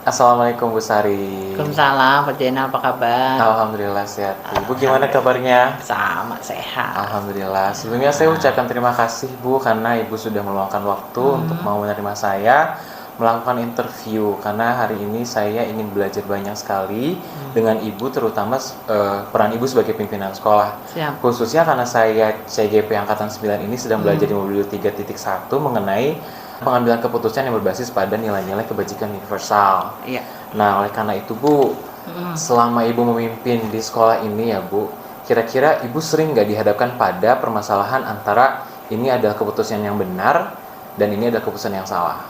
Assalamualaikum Bu Sari. Waalaikumsalam, Pak Jenal, apa kabar? Alhamdulillah sehat. Ibu gimana kabarnya? Sama, sehat. Alhamdulillah. Sebelumnya saya ucapkan terima kasih Bu karena Ibu sudah meluangkan waktu untuk mau menerima saya melakukan interview, karena hari ini saya ingin belajar banyak sekali dengan Ibu, terutama peran Ibu sebagai pimpinan sekolah. Siap. Khususnya karena saya CGP Angkatan 9 ini sedang belajar di modul 3.1 mengenai pengambilan keputusan yang berbasis pada nilai-nilai kebajikan universal. Iya. Nah, oleh karena itu Bu, selama Ibu memimpin di sekolah ini ya Bu, kira-kira Ibu sering nggak dihadapkan pada permasalahan antara ini adalah keputusan yang benar dan ini adalah keputusan yang salah?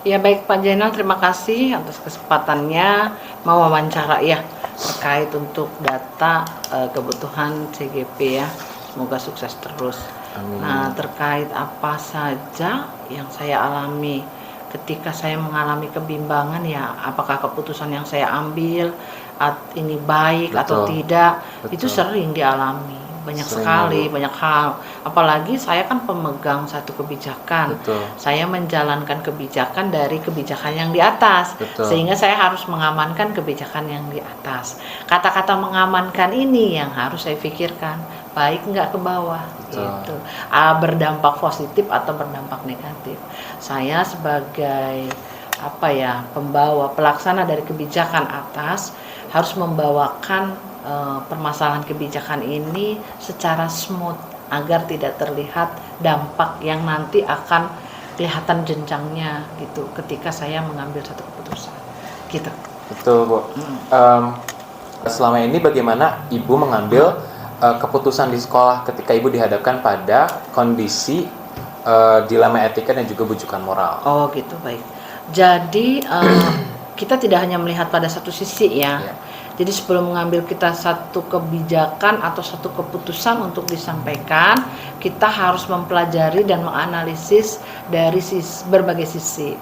Ya baik Pak Jenal, terima kasih atas kesempatannya mau wawancara ya terkait untuk data kebutuhan CGP ya. Semoga sukses terus. Amin. Nah, terkait apa saja yang saya alami ketika saya mengalami kebimbangan ya, apakah keputusan yang saya ambil ini baik atau tidak, itu sering dialami. Banyak sekali, banyak hal. Apalagi saya kan pemegang satu kebijakan. Saya menjalankan kebijakan dari kebijakan yang di atas. Sehingga saya harus mengamankan kebijakan yang di atas. Kata-kata mengamankan ini yang harus saya pikirkan. Baik nggak ke bawah. Gitu. Berdampak positif atau berdampak negatif. Saya sebagai pembawa, pelaksana dari kebijakan atas harus membawakan permasalahan kebijakan ini secara smooth agar tidak terlihat dampak yang nanti akan kelihatan jenjangnya gitu ketika saya mengambil satu keputusan gitu. Betul Bu. Selama ini bagaimana Ibu mengambil keputusan di sekolah ketika Ibu dihadapkan pada kondisi dilema etika dan juga bujukan moral? Oh gitu, baik. Jadi kita tidak hanya melihat pada satu sisi ya. Jadi sebelum mengambil kita satu kebijakan atau satu keputusan untuk disampaikan, kita harus mempelajari dan menganalisis dari berbagai sisi.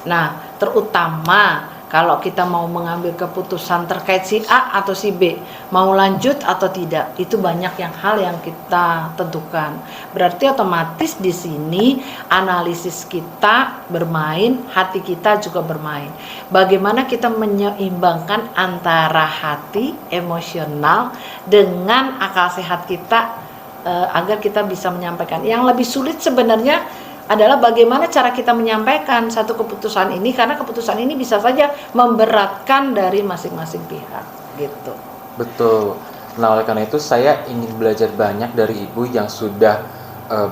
Nah, terutama kalau kita mau mengambil keputusan terkait si A atau si B, mau lanjut atau tidak, itu banyak hal yang kita tentukan. Berarti otomatis di sini analisis kita bermain, hati kita juga bermain. Bagaimana kita menyeimbangkan antara hati, emosional dengan akal sehat kita agar kita bisa menyampaikan. Yang lebih sulit sebenarnya adalah bagaimana cara kita menyampaikan satu keputusan ini, karena keputusan ini bisa saja memberatkan dari masing-masing pihak gitu. Betul. Nah, oleh karena itu saya ingin belajar banyak dari Ibu yang sudah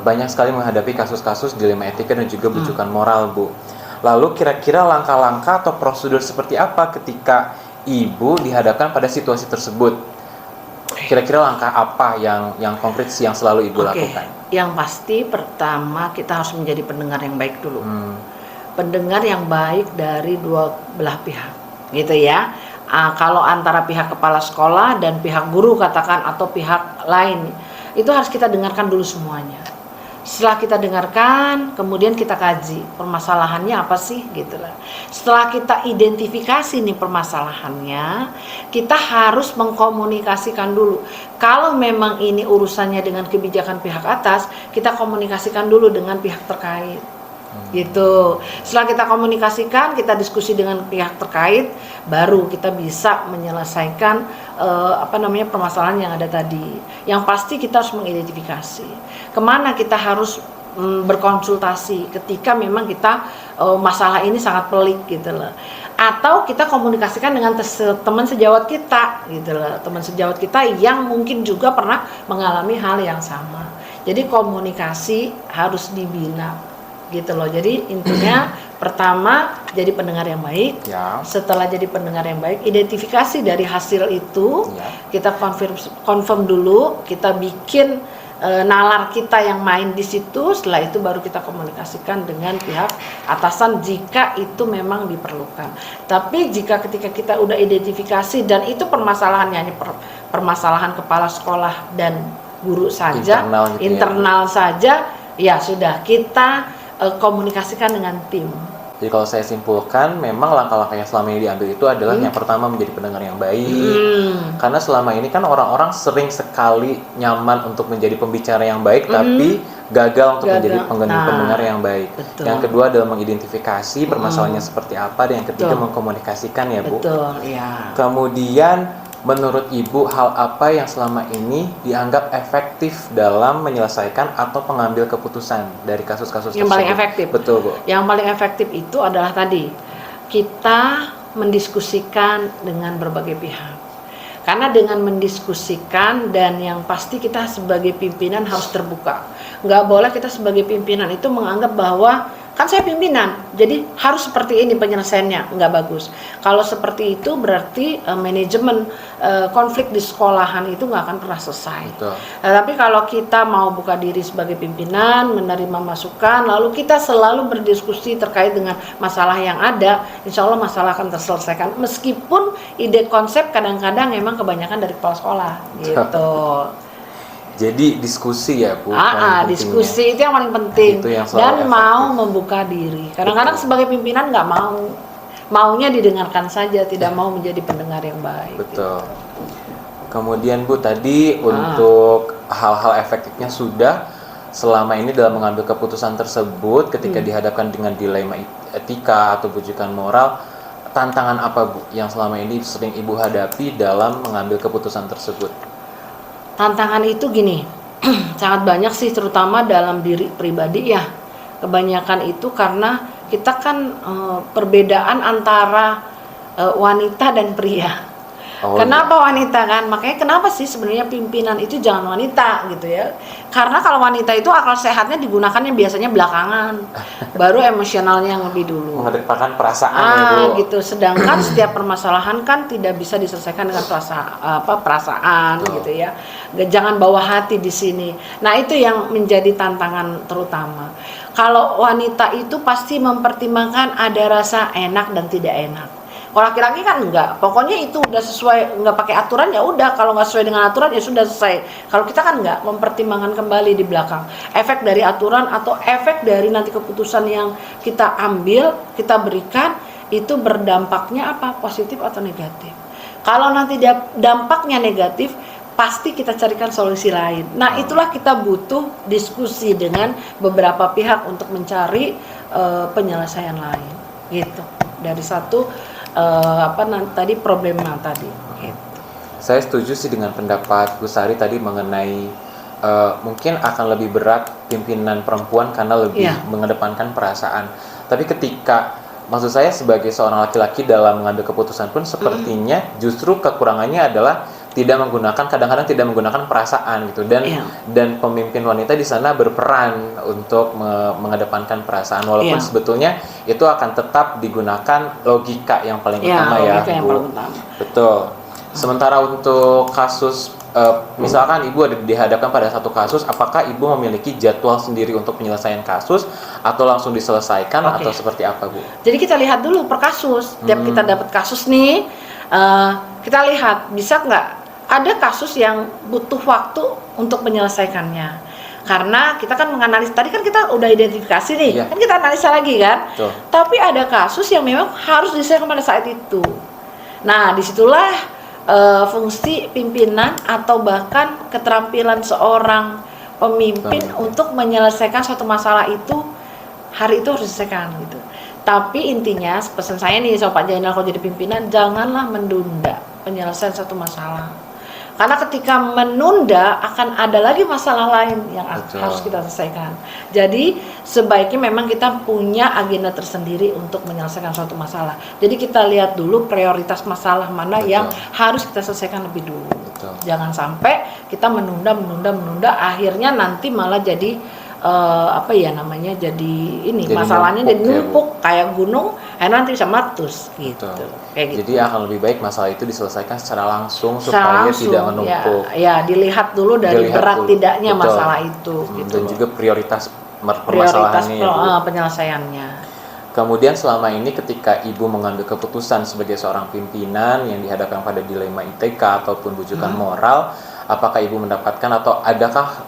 banyak sekali menghadapi kasus-kasus dilema etika dan juga bujukan moral Bu. Lalu kira-kira langkah-langkah atau prosedur seperti apa ketika Ibu dihadapkan pada situasi tersebut? Kira-kira langkah apa yang konkret yang selalu Ibu lakukan? Yang pasti pertama kita harus menjadi pendengar yang baik dulu. Pendengar yang baik dari dua belah pihak, gitu ya. Kalau antara pihak kepala sekolah dan pihak guru katakan atau pihak lain, itu harus kita dengarkan dulu semuanya. Setelah kita dengarkan, kemudian kita kaji permasalahannya apa sih, gitu lah. Setelah kita identifikasi nih permasalahannya, kita harus mengkomunikasikan dulu. Kalau memang ini urusannya dengan kebijakan pihak atas, kita komunikasikan dulu dengan pihak terkait. Gitu. Setelah kita komunikasikan, kita diskusi dengan pihak terkait, baru kita bisa menyelesaikan permasalahan yang ada tadi. Yang pasti kita harus mengidentifikasi kemana kita harus berkonsultasi ketika memang kita masalah ini sangat pelik gitu loh. Atau kita komunikasikan dengan teman sejawat kita gitu loh, teman sejawat kita yang mungkin juga pernah mengalami hal yang sama. Jadi komunikasi harus dibina gitu loh. Jadi intinya pertama jadi pendengar yang baik. Setelah jadi pendengar yang baik, identifikasi dari hasil itu kita confirm dulu, kita bikin nalar kita yang main di situ. Setelah itu baru kita komunikasikan dengan pihak atasan jika itu memang diperlukan. Tapi jika ketika kita udah identifikasi dan itu permasalahannya hanya permasalahan kepala sekolah dan guru saja, internal saja, ya sudah kita komunikasikan dengan tim Jadi kalau saya simpulkan, memang langkah-langkah yang selama ini diambil itu adalah yang pertama menjadi pendengar yang baik. Karena selama ini kan orang-orang sering sekali nyaman untuk menjadi pembicara yang baik, tapi gagal untuk menjadi pendengar yang baik. Betul. Yang kedua adalah mengidentifikasi permasalahannya seperti apa, dan yang ketiga Betul. mengkomunikasikan ya Bu. Betul, ya. Kemudian menurut Ibu, hal apa yang selama ini dianggap efektif dalam menyelesaikan atau mengambil keputusan dari kasus-kasus tersebut? Yang paling efektif? Betul, Bu. Yang paling efektif itu adalah tadi, kita mendiskusikan dengan berbagai pihak. Karena dengan mendiskusikan, dan yang pasti kita sebagai pimpinan harus terbuka. Nggak boleh kita sebagai pimpinan itu menganggap bahwa kan saya pimpinan, jadi harus seperti ini penyelesaiannya, nggak bagus. Kalau seperti itu berarti manajemen konflik di sekolahan itu nggak akan pernah selesai. Tapi kalau kita mau buka diri sebagai pimpinan, menerima masukan, lalu kita selalu berdiskusi terkait dengan masalah yang ada, insya Allah masalah akan terselesaikan. Meskipun ide konsep kadang-kadang memang kebanyakan dari kepala sekolah, gitu. Jadi diskusi ya Bu. Diskusi itu yang paling penting. Itu yang dan efektif. Mau membuka diri. Kadang-kadang sebagai pimpinan nggak mau, maunya didengarkan saja, tidak mau menjadi pendengar yang baik. Betul. Kemudian Bu, tadi untuk hal-hal efektifnya sudah selama ini dalam mengambil keputusan tersebut, ketika dihadapkan dengan dilema etika atau bujukan moral, tantangan apa Bu yang selama ini sering Ibu hadapi dalam mengambil keputusan tersebut? Tantangan itu gini, sangat banyak sih, terutama dalam diri pribadi ya. Kebanyakan itu karena kita kan perbedaan antara wanita dan pria. Kenapa wanita kan? Makanya kenapa sih sebenarnya pimpinan itu jangan wanita gitu ya? Karena kalau wanita itu akal sehatnya digunakannya biasanya belakangan, baru emosionalnya yang lebih dulu. Mengedepankan perasaan ya Bu. Gitu. Sedangkan setiap permasalahan kan tidak bisa diselesaikan dengan perasaan gitu ya. Jangan bawa hati di sini. Nah itu yang menjadi tantangan terutama. Kalau wanita itu pasti mempertimbangkan ada rasa enak dan tidak enak. Kalau laki-laki kan enggak, pokoknya itu udah sesuai, enggak pakai aturan ya udah, kalau nggak sesuai dengan aturan ya sudah selesai. Kalau kita kan enggak, mempertimbangkan kembali di belakang efek dari aturan atau efek dari nanti keputusan yang kita ambil, kita berikan itu berdampaknya apa, positif atau negatif. Kalau nanti dampaknya negatif, pasti kita carikan solusi lain. Nah itulah kita butuh diskusi dengan beberapa pihak untuk mencari penyelesaian lain gitu, dari satu tadi problema tadi gitu. Saya setuju sih dengan pendapat Bu Sari tadi mengenai mungkin akan lebih berat pimpinan perempuan karena lebih mengedepankan perasaan. Tapi ketika, maksud saya sebagai seorang laki-laki dalam mengambil keputusan pun sepertinya justru kekurangannya adalah kadang-kadang tidak menggunakan perasaan gitu, dan pemimpin wanita di sana berperan untuk mengedepankan perasaan, walaupun sebetulnya itu akan tetap digunakan logika yang paling utama ya Bu. Betul. Sementara untuk kasus misalkan Ibu ada dihadapkan pada satu kasus, apakah Ibu memiliki jadwal sendiri untuk penyelesaian kasus atau langsung diselesaikan atau seperti apa Bu? Jadi kita lihat dulu per kasus. Setiap kita dapat kasus nih, kita lihat bisa nggak ada kasus yang butuh waktu untuk menyelesaikannya. Karena kita kan menganalisis, tadi kan kita udah identifikasi nih, kan kita analisa lagi kan. Tapi ada kasus yang memang harus diselesaikan pada saat itu. Nah disitulah fungsi pimpinan atau bahkan keterampilan seorang pemimpin untuk menyelesaikan suatu masalah itu, hari itu harus diselesaikan gitu. Tapi intinya pesan saya nih sama Pak Jainal, kalau jadi pimpinan janganlah menunda penyelesaian satu masalah. Karena ketika menunda akan ada lagi masalah lain yang harus kita selesaikan. Jadi sebaiknya memang kita punya agenda tersendiri untuk menyelesaikan suatu masalah. Jadi kita lihat dulu prioritas masalah mana yang harus kita selesaikan lebih dulu. Jangan sampai kita menunda, akhirnya nanti malah jadi jadi masalahnya jadi numpuk kayak gunung, nanti bisa meletus gitu. Jadi akan lebih baik masalah itu diselesaikan secara langsung supaya tidak menumpuk. Ya, dilihat dulu dari berat tidaknya masalah itu gitu. Dan juga prioritas permasalahannya penyelesaiannya. Kemudian selama ini ketika Ibu mengambil keputusan sebagai seorang pimpinan yang dihadapkan pada dilema etika ataupun bujukan moral, apakah Ibu mendapatkan atau adakah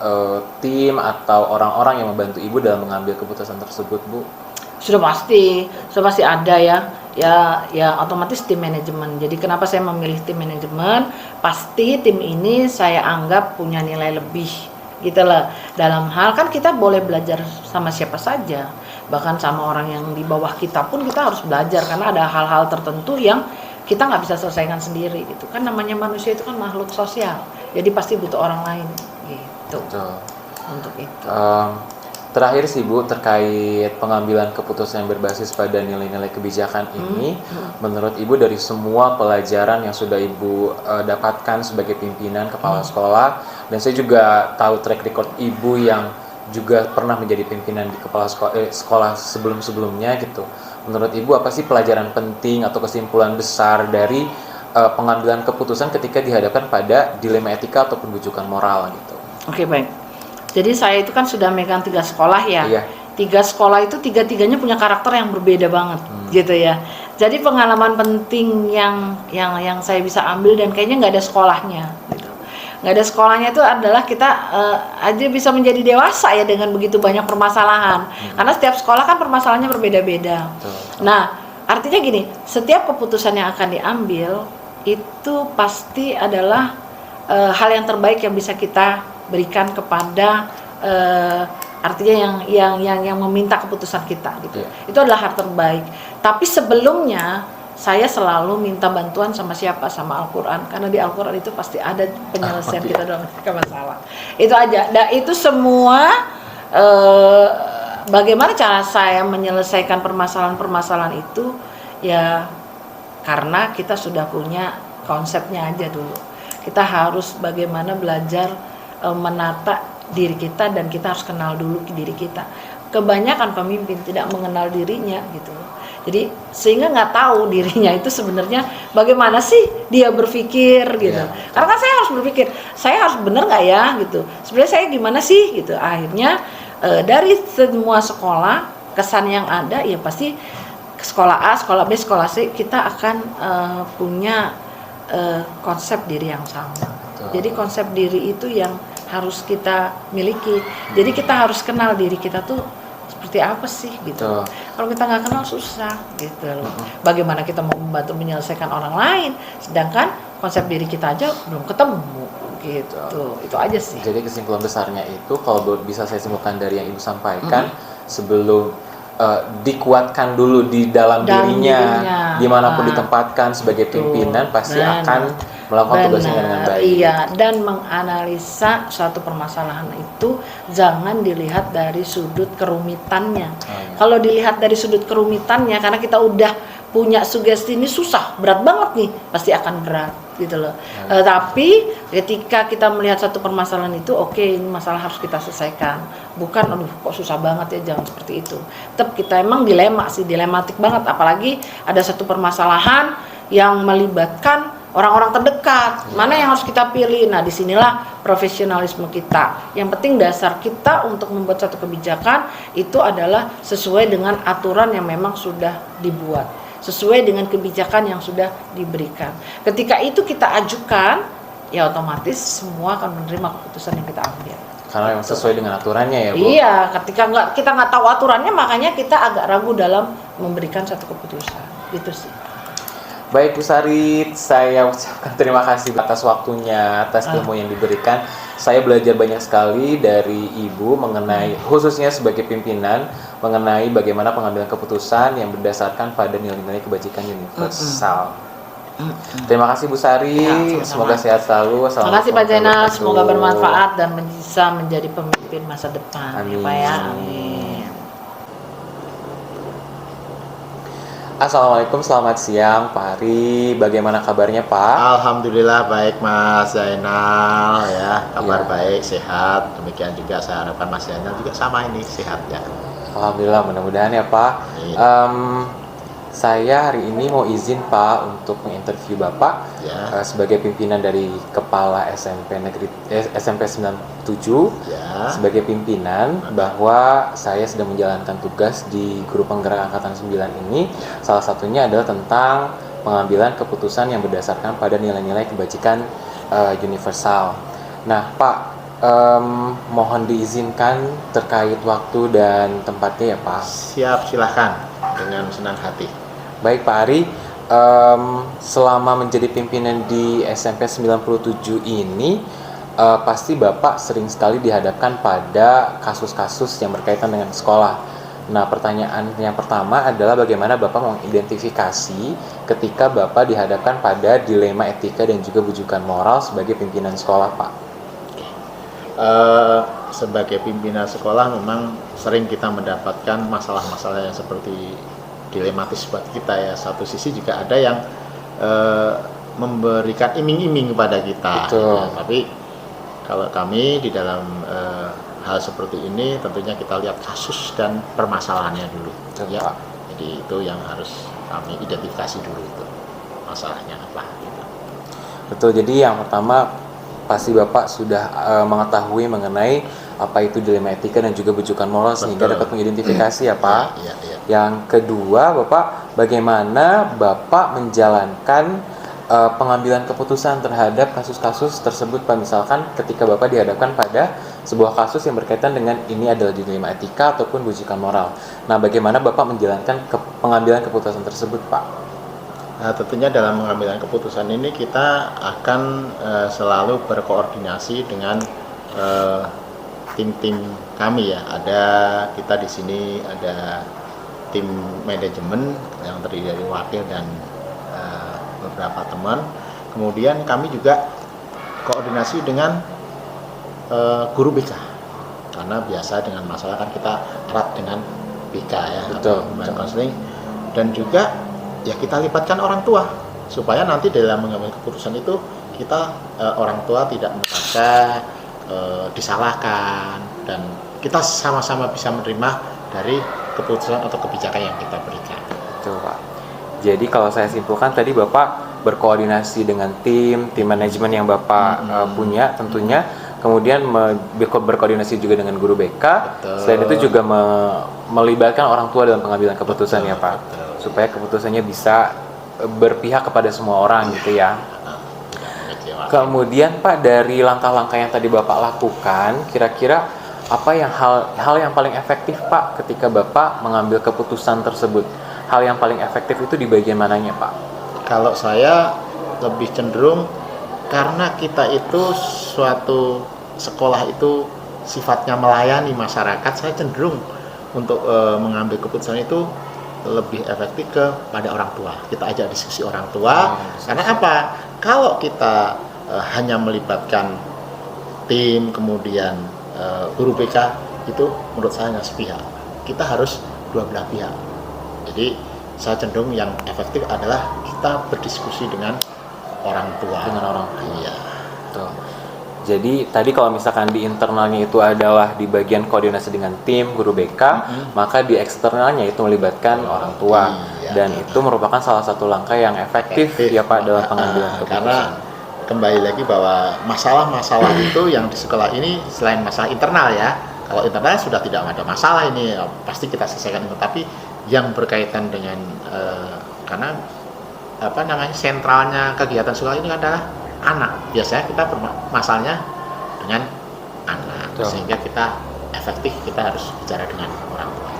tim atau orang-orang yang membantu Ibu dalam mengambil keputusan tersebut Bu? sudah pasti ada ya. Ya otomatis tim manajemen. Jadi kenapa saya memilih tim manajemen? Pasti tim ini saya anggap punya nilai lebih gitu lah. Dalam hal kan kita boleh belajar sama siapa saja, bahkan sama orang yang di bawah kita pun kita harus belajar karena ada hal-hal tertentu yang kita nggak bisa selesaikan sendiri gitu kan. Namanya manusia itu kan makhluk sosial, jadi pasti butuh orang lain gitu. Betul. Untuk itu. Terakhir sih Bu, terkait pengambilan keputusan yang berbasis pada nilai-nilai kebijakan ini, menurut Ibu dari semua pelajaran yang sudah Ibu dapatkan sebagai pimpinan kepala sekolah, dan saya juga tahu track record Ibu yang juga pernah menjadi pimpinan di kepala sekolah sebelum-sebelumnya gitu. Menurut Ibu apa sih pelajaran penting atau kesimpulan besar dari pengambilan keputusan ketika dihadapkan pada dilema etika ataupun bujukan moral gitu? Oke, baik. Jadi saya itu kan sudah megang 3 sekolah ya. Iya. 3 sekolah itu 3-tiganya punya karakter yang berbeda banget, gitu ya. Jadi pengalaman penting yang saya bisa ambil dan kayaknya nggak ada sekolahnya, gitu. Nggak ada sekolahnya itu adalah kita aja bisa menjadi dewasa ya dengan begitu banyak permasalahan. Karena setiap sekolah kan permasalahannya berbeda-beda. Nah, artinya gini, setiap keputusan yang akan diambil itu pasti adalah hal yang terbaik yang bisa kita berikan kepada artinya yang meminta keputusan kita gitu. Itu adalah hal terbaik. Tapi sebelumnya saya selalu minta bantuan sama siapa? Sama Al-Qur'an, karena di Al-Qur'an itu pasti ada penyelesaian kita dalam masalah. Itu aja. Dan itu semua bagaimana cara saya menyelesaikan permasalahan-permasalahan itu ya karena kita sudah punya konsepnya aja dulu. Kita harus bagaimana belajar menata diri kita dan kita harus kenal dulu diri kita. Kebanyakan pemimpin tidak mengenal dirinya gitu. Jadi sehingga nggak tahu dirinya itu sebenarnya bagaimana sih dia berpikir gitu. Karena kan saya harus berpikir, saya harus benar nggak ya gitu. Sebenarnya saya gimana sih gitu. Akhirnya dari semua sekolah kesan yang ada ya pasti sekolah A, sekolah B, sekolah C kita akan punya konsep diri yang sama. Jadi konsep diri itu yang harus kita miliki. Jadi kita harus kenal diri kita tuh seperti apa sih gitu. Kalau kita nggak kenal susah gitu loh. Bagaimana kita mau membantu menyelesaikan orang lain, sedangkan konsep diri kita aja belum ketemu gitu. Itu aja sih. Jadi kesimpulan besarnya itu kalau bisa saya simpulkan dari yang Ibu sampaikan, sebelum dikuatkan dulu di dalam dirinya, dimanapun ditempatkan sebagai pimpinan pasti akan melakukan tugasnya dengan baik. Iya, dan menganalisa suatu permasalahan itu jangan dilihat dari sudut kerumitannya. Kalau dilihat dari sudut kerumitannya, karena kita udah punya sugesti ini susah, berat banget nih, pasti akan berat gitu loh. Tapi ketika kita melihat satu permasalahan itu, oke, ini masalah harus kita selesaikan. Bukan, aduh kok susah banget ya, jangan seperti itu. Tetap kita emang dilematik banget, apalagi ada satu permasalahan yang melibatkan orang-orang terdekat, mana yang harus kita pilih. Nah, disinilah profesionalisme kita. Yang penting dasar kita untuk membuat satu kebijakan itu adalah sesuai dengan aturan yang memang sudah dibuat, sesuai dengan kebijakan yang sudah diberikan. Ketika itu kita ajukan, ya otomatis semua akan menerima keputusan yang kita ambil. Karena memang sesuai dengan aturannya ya Bu? Iya, ketika kita nggak tahu aturannya, makanya kita agak ragu dalam memberikan satu keputusan. Gitu sih. Baik Bu Sarit, saya ucapkan terima kasih atas waktunya, atas ilmu yang diberikan. Saya belajar banyak sekali dari Ibu mengenai, khususnya sebagai pimpinan, mengenai bagaimana pengambilan keputusan yang berdasarkan pada nilai-nilai kebajikan universal. Terima kasih Bu Sari, semoga sehat selalu. Terima kasih Pak Zainal, semoga bermanfaat dan bisa menjadi pemimpin masa depan. Amin. Pak ya, amin. Assalamualaikum, selamat siang Pak Hari. Bagaimana kabarnya Pak? Alhamdulillah baik Mas Zainal ya, kabar baik, sehat. Demikian juga saya harapkan Mas Zainal juga sama ini sehat ya. Alhamdulillah, mudah-mudahan ya Pak. Saya hari ini mau izin Pak untuk menginterview Bapak sebagai pimpinan dari Kepala SMP Negeri SMP 97 sebagai pimpinan, bahwa saya sedang menjalankan tugas di Guru Penggerak Angkatan 9 ini. Salah satunya adalah tentang pengambilan keputusan yang berdasarkan pada nilai-nilai kebajikan universal. Nah Pak, Mohon diizinkan terkait waktu dan tempatnya ya Pak. Siap, silahkan dengan senang hati. Baik Pak Ari, selama menjadi pimpinan di SMP 97 ini, pasti Bapak sering sekali dihadapkan pada kasus-kasus yang berkaitan dengan sekolah. Nah, pertanyaan yang pertama adalah bagaimana Bapak mengidentifikasi ketika Bapak dihadapkan pada dilema etika dan juga bujukan moral sebagai pimpinan sekolah, Pak? Sebagai pimpinan sekolah memang sering kita mendapatkan masalah-masalah yang seperti dilematis buat kita ya. Satu sisi juga ada yang memberikan iming-iming kepada kita. Betul. Ya, tapi kalau kami di dalam hal seperti ini tentunya kita lihat kasus dan permasalahannya dulu. Betul, ya. Pak. Jadi itu yang harus kami identifikasi dulu itu masalahnya apa. Gitu. Betul. Jadi yang pertama pasti Bapak sudah mengetahui mengenai apa itu dilema etika dan juga bujukan moral. Betul. Sehingga dapat mengidentifikasi ya Pak. Ya. Yang kedua Bapak, bagaimana Bapak menjalankan pengambilan keputusan terhadap kasus-kasus tersebut Pak? Misalkan ketika Bapak dihadapkan pada sebuah kasus yang berkaitan dengan ini adalah dilema etika ataupun bujukan moral. Nah, bagaimana Bapak menjalankan pengambilan keputusan tersebut Pak? Nah, tentunya dalam pengambilan keputusan ini kita akan selalu berkoordinasi dengan tim-tim kami ya. Ada kita di sini ada tim manajemen yang terdiri dari wakil dan beberapa teman. Kemudian kami juga koordinasi dengan guru BK, karena biasa dengan masalah kan kita erat dengan BK ya, betul. Konseling, dan juga ya kita libatkan orang tua supaya nanti dalam mengambil keputusan itu kita orang tua tidak merasa disalahkan dan kita sama-sama bisa menerima dari keputusan atau kebijakan yang kita berikan. Betul Pak. Jadi kalau saya simpulkan tadi Bapak berkoordinasi dengan tim manajemen yang Bapak punya tentunya, kemudian berkoordinasi juga dengan guru BK. Betul. Selain itu juga melibatkan orang tua dalam pengambilan keputusan. Betul, ya Pak. Betul. Supaya keputusannya bisa berpihak kepada semua orang gitu ya. Kemudian Pak, dari langkah-langkah yang tadi Bapak lakukan, kira-kira apa yang hal yang paling efektif Pak ketika Bapak mengambil keputusan tersebut? Hal yang paling efektif itu di bagian mananya Pak? Kalau saya lebih cenderung karena kita itu suatu sekolah itu sifatnya melayani masyarakat, saya cenderung untuk mengambil keputusan itu lebih efektif kepada orang tua. Kita ajak diskusi orang tua. Karena apa? Kalau kita hanya melibatkan tim kemudian guru BK itu menurut saya hanya sepihak. Kita harus dua belah pihak. Jadi saya cenderung yang efektif adalah kita berdiskusi dengan orang tua. Iya. Betul. Jadi tadi kalau misalkan di internalnya itu adalah di bagian koordinasi dengan tim guru BK, maka di eksternalnya itu melibatkan orang tua. Iya, dan itu merupakan salah satu langkah yang efektif ya Pak dalam pengambilan keputusan. Karena kembali lagi bahwa masalah-masalah itu yang di sekolah ini selain masalah internal ya, kalau internal sudah tidak ada masalah ini pasti kita selesaikan. Tapi yang berkaitan dengan karena sentralnya kegiatan sekolah ini adalah anak. Biasanya kita masalahnya dengan anak. Betul. Sehingga kita efektif, kita harus bicara dengan orang tua.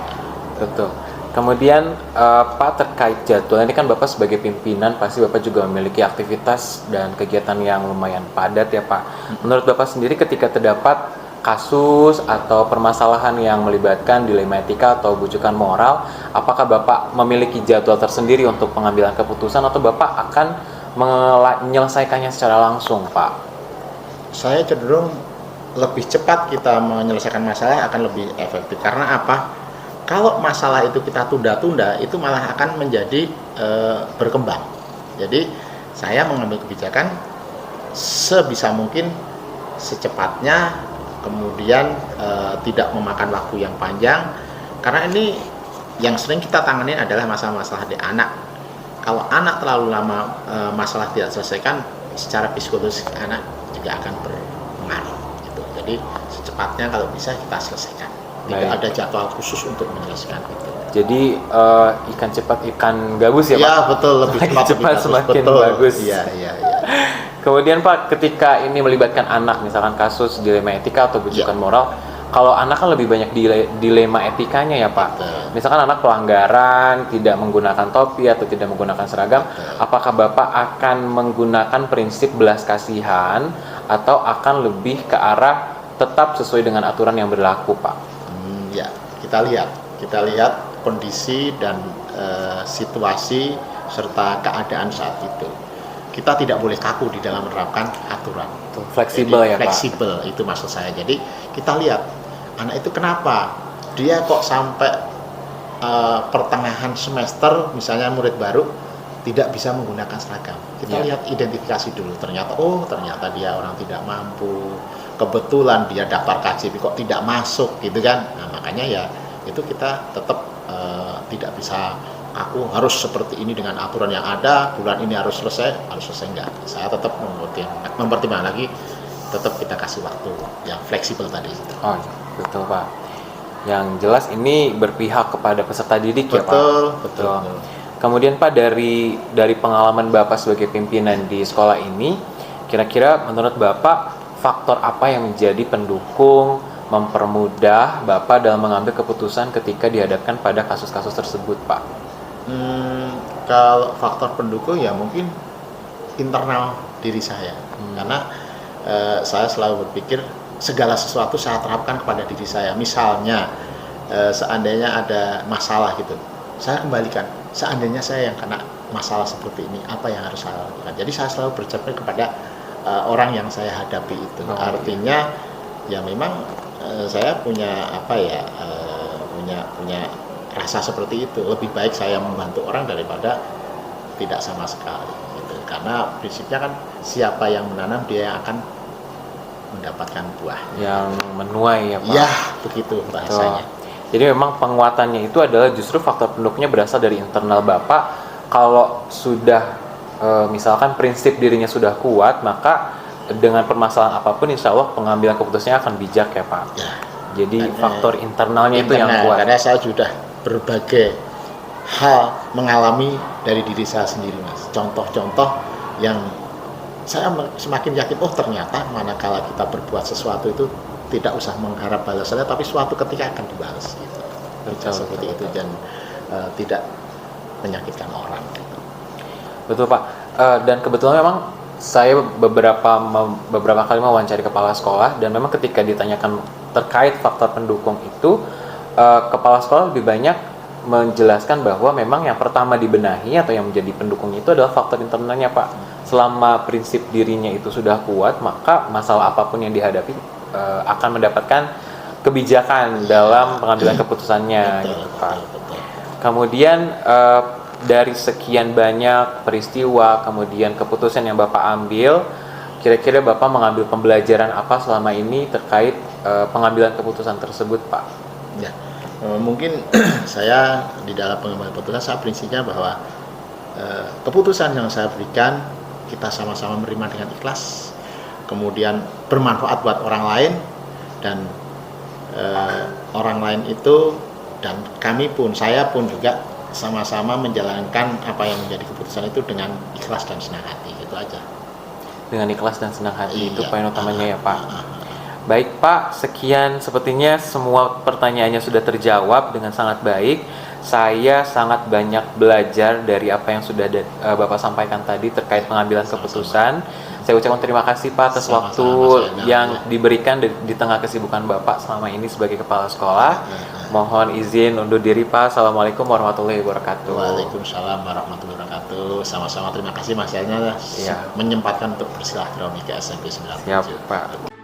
Betul. Kemudian Pak, terkait jadwal, ini kan Bapak sebagai pimpinan pasti Bapak juga memiliki aktivitas dan kegiatan yang lumayan padat ya Pak. Menurut Bapak sendiri ketika terdapat kasus atau permasalahan yang melibatkan dilema etika atau bujukan moral, apakah Bapak memiliki jadwal tersendiri untuk pengambilan keputusan atau Bapak akan menyelesaikannya secara langsung Pak? Saya cenderung lebih cepat kita menyelesaikan masalah akan lebih efektif. Karena apa? Kalau masalah itu kita tunda-tunda, itu malah akan menjadi berkembang. Jadi saya mengambil kebijakan sebisa mungkin secepatnya, kemudian tidak memakan waktu yang panjang. Karena ini yang sering kita tangani adalah masalah-masalah di anak. Kalau anak terlalu lama masalah tidak selesaikan, secara psikologis anak juga akan berpengaruh. Gitu. Jadi secepatnya kalau bisa kita selesaikan. Tidak ada jadwal khusus untuk menyelesaikan itu. Jadi ikan cepat ikan gabus ya Pak? Iya betul, lebih cepat semakin betul. bagus. Iya. Kemudian Pak, ketika ini melibatkan anak, misalkan kasus dilema etika atau bujukan moral, kalau anak kan lebih banyak dilema etikanya ya Pak. Betul. Misalkan anak pelanggaran, tidak menggunakan topi atau tidak menggunakan seragam, apakah Bapak akan menggunakan prinsip belas kasihan atau akan lebih ke arah tetap sesuai dengan aturan yang berlaku Pak? Ya, kita lihat kondisi dan situasi serta keadaan saat itu. Kita tidak boleh kaku di dalam menerapkan aturan. Fleksibel ya Pak? Fleksibel, itu maksud saya. Jadi kita lihat anak itu kenapa dia kok sampai pertengahan semester, misalnya murid baru tidak bisa menggunakan seragam. Kita lihat identifikasi dulu. Ternyata dia orang tidak mampu. Kebetulan dia daftar KJP kok tidak masuk, gitu kan? Nah, makanya ya itu kita tetap tidak bisa aku harus seperti ini dengan aturan yang ada, bulan ini harus selesai enggak. Saya tetap mempertimbangkan lagi, tetap kita kasih waktu yang fleksibel tadi. Oh, betul Pak. Yang jelas ini berpihak kepada peserta didik ya Pak. Betul. Kemudian Pak, dari pengalaman Bapak sebagai pimpinan di sekolah ini, kira-kira menurut Bapak faktor apa yang menjadi pendukung mempermudah Bapak dalam mengambil keputusan ketika dihadapkan pada kasus-kasus tersebut Pak? Kalau faktor pendukung ya mungkin internal diri saya, karena saya selalu berpikir segala sesuatu saya terapkan kepada diri saya. Misalnya seandainya ada masalah gitu, saya kembalikan. Seandainya saya yang kena masalah seperti ini, apa yang harus saya lakukan? Jadi saya selalu bercermin kepada orang yang saya hadapi itu. Artinya ya memang saya punya punya rasa seperti itu. Lebih baik saya membantu orang daripada tidak sama sekali gitu. Karena prinsipnya kan siapa yang menanam dia yang akan mendapatkan buah yang menuai ya Pak. Ya, begitu bahasanya. Jadi memang penguatannya itu adalah justru faktor pendukungnya berasal dari internal Bapak. Kalau sudah misalkan prinsip dirinya sudah kuat, maka dengan permasalahan apapun insya Allah pengambilan keputusannya akan bijak ya Pak. Ya, jadi faktor internalnya itu yang kuat. Karena saya sudah berbagai hal mengalami dari diri saya sendiri Mas. Contoh-contoh yang saya semakin yakin, ternyata manakala kita berbuat sesuatu itu tidak usah mengharap balasannya, tapi suatu ketika akan dibalas gitu. Seperti itu dan tidak menyakitkan orang gitu. Betul Pak. Dan kebetulan memang saya beberapa kali mewawancari kepala sekolah, dan memang ketika ditanyakan terkait faktor pendukung itu, kepala sekolah lebih banyak menjelaskan bahwa memang yang pertama dibenahi atau yang menjadi pendukung itu adalah faktor internalnya Pak. Selama prinsip dirinya itu sudah kuat, maka masalah apapun yang dihadapi akan mendapatkan kebijakan dalam pengambilan keputusannya gitu Pak. Kemudian dari sekian banyak peristiwa, kemudian keputusan yang Bapak ambil, kira-kira Bapak mengambil pembelajaran apa selama ini terkait pengambilan keputusan tersebut Pak? Ya, mungkin saya di dalam pengambilan keputusan, saya prinsipnya bahwa keputusan yang saya berikan kita sama-sama menerima dengan ikhlas, kemudian bermanfaat buat orang lain, dan orang lain itu dan kami pun, saya pun juga sama-sama menjalankan apa yang menjadi keputusan itu dengan ikhlas dan senang hati, itu aja. Dengan ikhlas dan senang hati, itu poin utamanya ya Pak. Baik Pak, sekian, sepertinya semua pertanyaannya sudah terjawab dengan sangat baik. Saya sangat banyak belajar dari apa yang sudah Bapak sampaikan tadi terkait pengambilan keputusan. Saya ucapkan terima kasih Pak atas waktu yang diberikan di tengah kesibukan Bapak selama ini sebagai kepala sekolah. Mohon izin undur diri Pak. Assalamualaikum warahmatullahi wabarakatuh. Waalaikumsalam warahmatullahi wabarakatuh. Sama-sama terima kasih Mas Yana menyempatkan untuk bersilaturahmi ke SMP 97. Siap Pak.